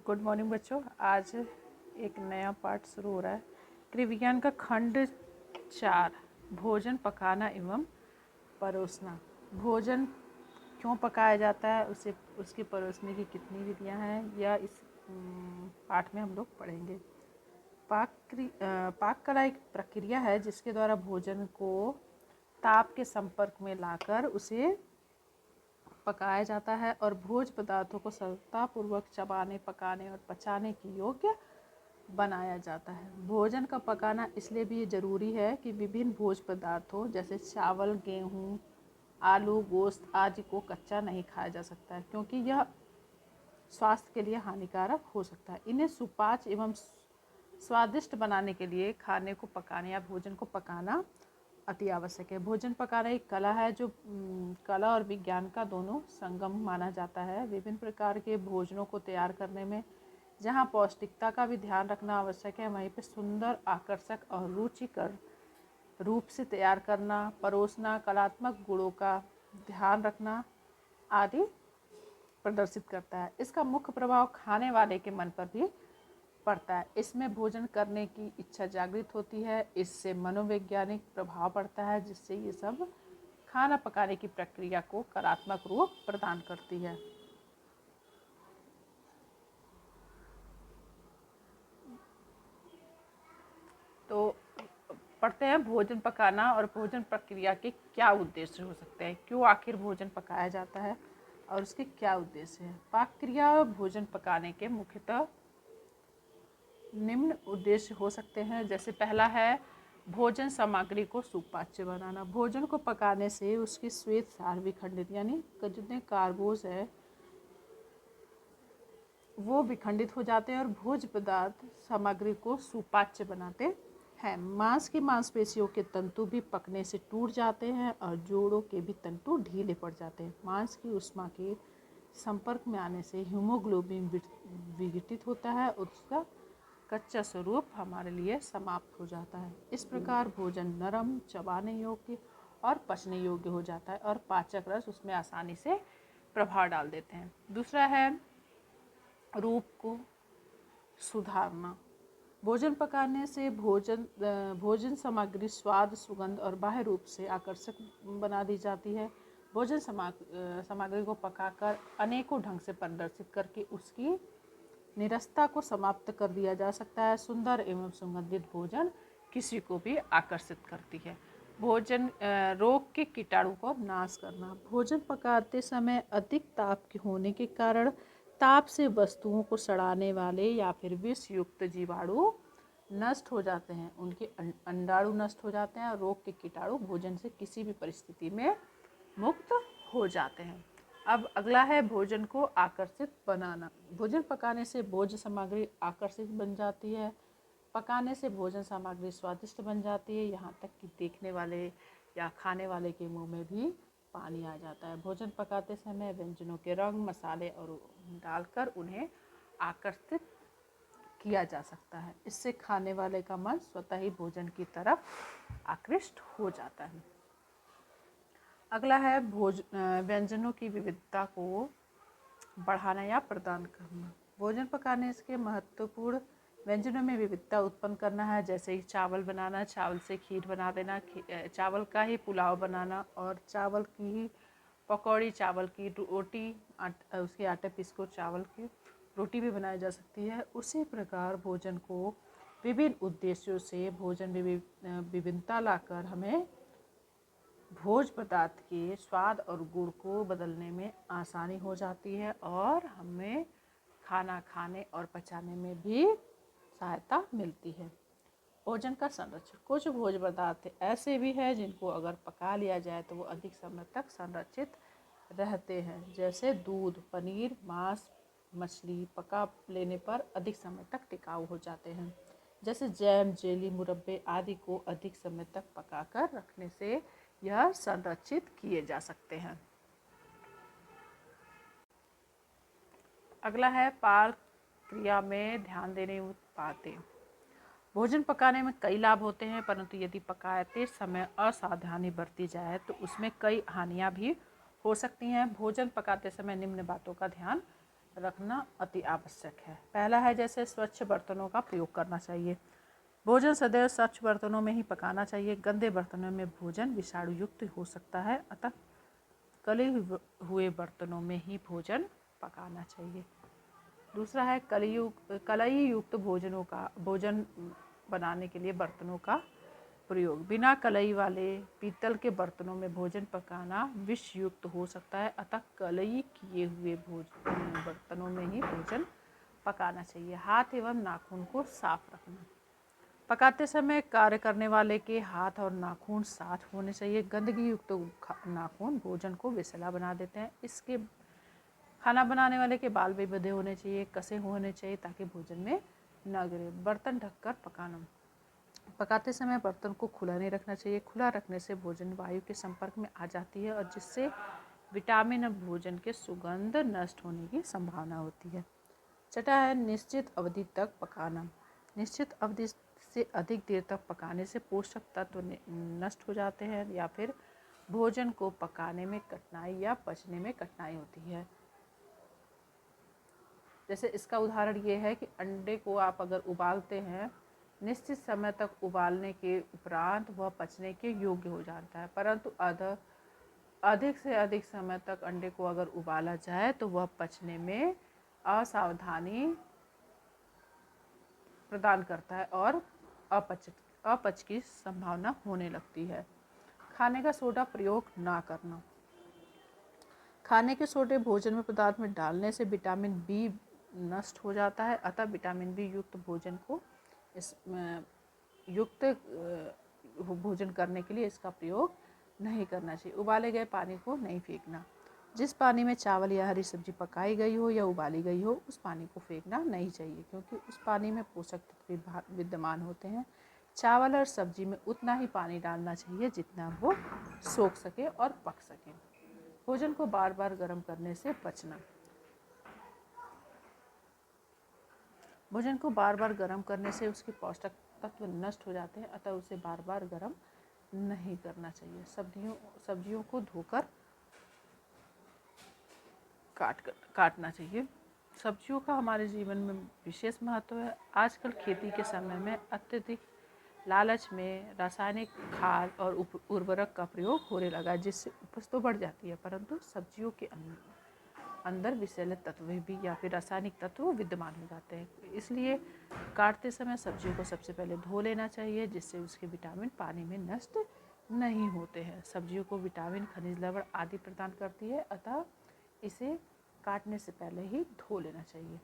Good morning बच्चों। आज एक नया पाठ शुरू हो रहा है। गृह विज्ञान का खंड 4 भोजन पकाना एवं परोसना। भोजन क्यों पकाया जाता है, उसे उसके परोसने की कितनी विधियां हैं, यह इस पाठ में हम लोग पढ़ेंगे। पाक कला एक प्रक्रिया है जिसके द्वारा भोजन को ताप के संपर्क में लाकर उसे पकाया जाता है और भोज्य पदार्थों को सरलतापूर्वक चबाने, पकाने और पचाने की योग्य बनाया जाता है। भोजन का पकाना इसलिए भी जरूरी है कि विभिन्न भोज्य पदार्थों जैसे चावल, गेहूँ, आलू, गोश्त आदि को कच्चा नहीं खाया जा सकता है, क्योंकि यह स्वास्थ्य के लिए हानिकारक हो सकता है। इन्हें सुपाच्य एवं स्वादिष्ट बनाने के लिए खाने को पकाने या भोजन को पकाना अति आवश्यक है। भोजन पकाना एक कला है जो कला और विज्ञान का दोनों संगम माना जाता है। विभिन्न प्रकार के भोजनों को तैयार करने में जहाँ पौष्टिकता का भी ध्यान रखना आवश्यक है, वहीं पे सुंदर, आकर्षक और रुचिकर रूप से तैयार करना, परोसना, कलात्मक गुणों का ध्यान रखना आदि प्रदर्शित करता है। इसका मुख्य प्रभाव खाने वाले के मन पर भी पड़ता है। इसमें भोजन करने की इच्छा जागृत होती है। इससे मनोवैज्ञानिक प्रभाव पड़ता है, जिससे ये सब खाना पकाने की प्रक्रिया को कलात्मक रूप प्रदान करती है। तो पढ़ते हैं भोजन पकाना और भोजन प्रक्रिया के क्या उद्देश्य हो सकते हैं, क्यों आखिर भोजन पकाया जाता है और उसके क्या उद्देश्य है। पाक क्रिया भोजन पकाने के मुख्यतः निम्न उद्देश्य हो सकते हैं। जैसे पहला है भोजन सामग्री को सुपाच्य बनाना। भोजन को पकाने से उसकी श्वेत सार विखंडित यानी जितने कार्बोज है वो विखंडित हो जाते हैं और भोज्य पदार्थ सामग्री को सुपाच्य बनाते हैं। मांस की मांसपेशियों के तंतु भी पकने से टूट जाते हैं और जोड़ों के भी तंतु ढीले पड़ जाते हैं। मांस की ऊष्मा के संपर्क में आने से हीमोग्लोबिन विघटित होता है, उसका कच्चा स्वरूप हमारे लिए समाप्त हो जाता है। इस प्रकार भोजन नरम, चबाने योग्य और पचने योग्य हो जाता है और पाचक रस उसमें आसानी से प्रभाव डाल देते हैं। दूसरा है रूप को सुधारना। भोजन पकाने से भोजन सामग्री स्वाद, सुगंध और बाह्य रूप से आकर्षक बना दी जाती है। भोजन सामग्री को पकाकर अनेकों ढंग से प्रदर्शित करके उसकी निरस्ता को समाप्त कर दिया जा सकता है। सुंदर एवं सुगंधित भोजन किसी को भी आकर्षित करती है। भोजन रोग के कीटाणु को नाश करना। भोजन पकाते समय अधिक ताप के होने के कारण ताप से वस्तुओं को सड़ाने वाले या फिर विष युक्त जीवाणु नष्ट हो जाते हैं, उनके अंडाणु नष्ट हो जाते हैं और रोग के कीटाणु भोजन से किसी भी परिस्थिति में मुक्त हो जाते हैं। अब अगला है भोजन को आकर्षित बनाना। भोजन पकाने से भोज्य सामग्री आकर्षित बन जाती है। पकाने से भोजन सामग्री स्वादिष्ट बन जाती है, यहाँ तक कि देखने वाले या खाने वाले के मुंह में भी पानी आ जाता है। भोजन पकाते समय व्यंजनों के रंग, मसाले और डालकर उन्हें आकर्षित किया जा सकता है। इससे खाने वाले का मन स्वतः ही भोजन की तरफ आकृष्ट हो जाता है। अगला है व्यंजनों की विविधता को बढ़ाना या प्रदान करना। भोजन पकाने के महत्वपूर्ण व्यंजनों में विविधता उत्पन्न करना है, जैसे ही चावल बनाना, चावल से खीर बना देना, चावल का ही पुलाव बनाना और चावल की ही पकौड़ी, चावल की रोटी, उसके आटे पीसकर चावल की रोटी भी बनाई जा सकती है। उसी प्रकार भोजन को विभिन्न उद्देश्यों से भोजन विभिन्नता लाकर हमें भोज्य पदार्थ के स्वाद और गुण को बदलने में आसानी हो जाती है और हमें खाना खाने और पचाने में भी सहायता मिलती है। भोजन का संरक्षण। कुछ भोज्य पदार्थ ऐसे भी हैं जिनको अगर पका लिया जाए तो वो अधिक समय तक संरक्षित रहते हैं, जैसे दूध, पनीर, मांस, मछली पका लेने पर अधिक समय तक टिकाऊ हो जाते हैं। जैसे जैम, जेली, मुरब्बे आदि को अधिक समय तक पकाकर रखने से यह संरक्षित किए जा सकते हैं। अगला है पाक क्रिया में ध्यान देने बातें। भोजन पकाने में कई लाभ होते हैं, परंतु यदि पकाते समय असावधानी बरती जाए तो उसमें कई हानियां भी हो सकती हैं। भोजन पकाते समय निम्न बातों का ध्यान रखना अति आवश्यक है। पहला है जैसे स्वच्छ बर्तनों का प्रयोग करना चाहिए। भोजन सदैव स्वच्छ बर्तनों में ही पकाना चाहिए। गंदे बर्तनों में भोजन विषाणु युक्त हो सकता है, अतः कले हुए बर्तनों में ही भोजन पकाना चाहिए। दूसरा है कलई युक्त भोजन बनाने के लिए बर्तनों का प्रयोग। बिना कलई वाले पीतल के बर्तनों में भोजन पकाना विष युक्त हो सकता है, अतः कलई किए हुए बर्तनों में ही भोजन पकाना चाहिए। हाथ एवं नाखून को साफ रखना। पकाते समय कार्य करने वाले के हाथ और नाखून साफ होने चाहिए। गंदगी युक्त नाखून भोजन को विषैला बना देते हैं। इसके खाना बनाने वाले के बाल भी बंधे होने चाहिए, कसे होने चाहिए ताकि भोजन में न गिरे। बर्तन ढककर पकाना। पकाते समय बर्तन को खुला नहीं रखना चाहिए। खुला रखने से भोजन वायु के संपर्क में आ जाती है और जिससे विटामिन और भोजन के सुगंध नष्ट होने की संभावना होती है। छठा है निश्चित अवधि तक पकाना। निश्चित अवधि से अधिक देर तक पकाने से पोषक तत्व नष्ट हो जाते हैं या फिर भोजन को पकाने में कठिनाई या पचने में कठिनाई होती है। जैसे इसका उदाहरण ये है कि अंडे को आप अगर उबालते हैं, निश्चित समय तक उबालने के उपरांत वह पचने के योग्य हो जाता है, परंतु अधिक से अधिक समय तक अंडे को अगर उबाला जाए तो वह पचने में असावधानी प्रदान करता है और अपच की संभावना होने लगती है। खाने का सोडा प्रयोग ना करना। खाने के सोडे भोजन में पदार्थ में डालने से विटामिन बी नष्ट हो जाता है, अतः विटामिन बी युक्त भोजन को भोजन करने के लिए इसका प्रयोग नहीं करना चाहिए। उबाले गए पानी को नहीं फेंकना। जिस पानी में चावल या हरी सब्जी पकाई गई हो या उबाली गई हो, उस पानी को फेंकना नहीं चाहिए, क्योंकि उस पानी में पोषक तत्व विद्यमान होते हैं। चावल और सब्जी में उतना ही पानी डालना चाहिए जितना वो सोख सके और पक सके। भोजन को बार बार गर्म करने से बचना। भोजन को बार बार गर्म करने से उसके पौष्टिक तत्व नष्ट हो जाते हैं, अतः उसे बार बार गर्म नहीं करना चाहिए। सब्जियों को धोकर काटना चाहिए। सब्जियों का हमारे जीवन में विशेष महत्व है। आजकल खेती के समय में अत्यधिक लालच में रासायनिक खाद और उर्वरक का प्रयोग होने लगा, जिससे उपज तो बढ़ जाती है, परंतु सब्जियों के अंदर विषैले तत्व भी या फिर रासायनिक तत्व विद्यमान हो जाते हैं। इसलिए काटते समय सब्जियों को सबसे पहले धो लेना चाहिए, जिससे उसके विटामिन पानी में नष्ट नहीं होते हैं। सब्जियों को विटामिन, खनिज, लवण आदि प्रदान करती है, अतः इसे काटने से पहले ही धो लेना चाहिए।